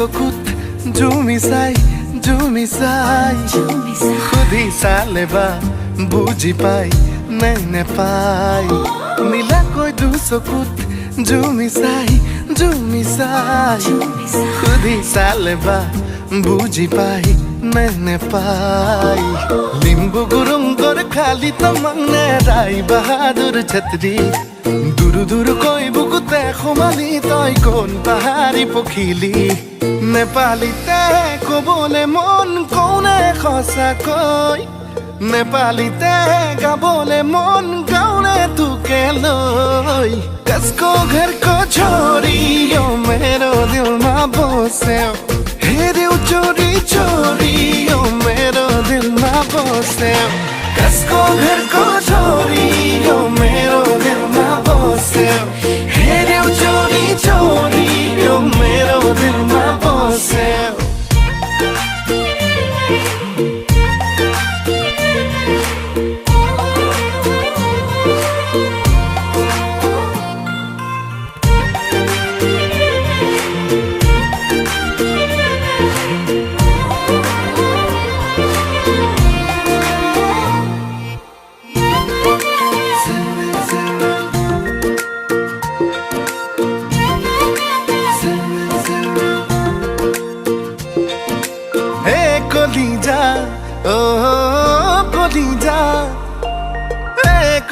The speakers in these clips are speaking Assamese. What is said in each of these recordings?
চকুত জুমি চাই সুধি চালে বা বুজি পাই নে নেপাই মিলাকৈ দু চকুত জুমি চাই সুধি চালে বা বুজি পাই নে নেপাই লিম্বু গুৰুং গৰ খালি তমংনে ৰাই বাহাদুৰ ছত্ৰী দুৰু দুৰু কৈ বুকুতে সোমালি তই কোন পাহাৰী পখিলি নেপালীতে কবলে মন কোনে সঁচাকৈ নেপালীতে গাবলে মন গাउने तुके লৈ कसको घर को छोरी यो मेरो दिलमा बस्यो हेर्यौ चोरी चोरी यो मेरो दिलमा बस्यो कसको घर को छोरी यो मेरो दिलमा बस्यो हेर्यौ चोरी चोरी यो मेरो दिलमा बस्यो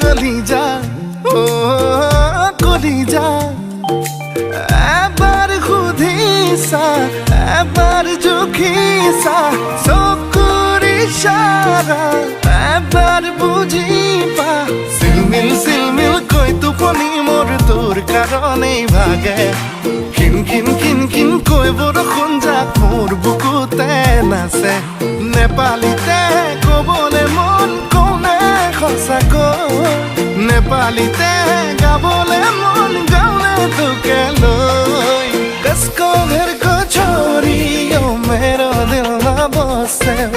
কলিজা ও কলিজা এবার খুদিসা এবার জুখিসা চকুৰ ইশাৰা এবাৰ বুজিবা সিলমিল কৈ টোপনি মোৰ তোৰ কাৰণেই ভাগে খিন কৈ বৰষুণ যাক মোৰ বুকুতে নাচে নেপালীতে কবলে মন কোনে সঁচাকৈ নেপালীতে গাবলে মন গাउने तुके লৈ कसको घर को छोरी यो मेरो दिलमा बस्यो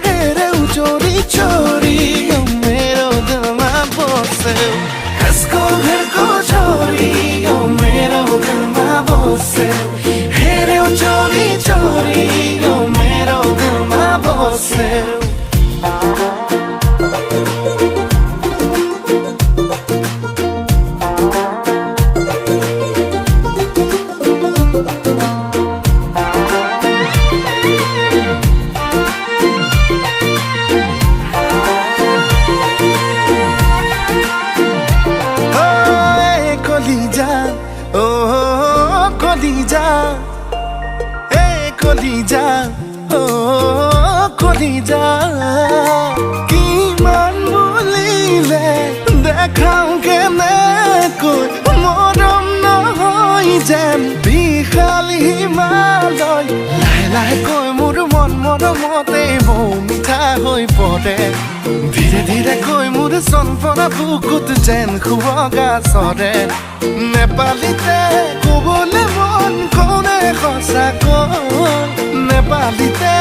हेर्यौ चोरी चोरी यो मेरो दिलमा बस्यो कसको घर को छोरी यो मेरो दिलमा बस्यो हेर्यौ चोरी चोरी यो मेरो दिलमा बस्यो কলিজা ও কলিজা কিমান বুলিলে দেখাও কেনেকৈ মৰম নহয় যেন বিশাল হিমালয় লাহে কৈ মোৰ মন মৰমতে বৌ মিঠা হৈ পৰে ধীৰে কৈ মোৰ চনপৰা বুকুত যেন খুৱগা চৰে নেপালীতে কবলে মন কোনে সঁচাকৈ নেপালীতে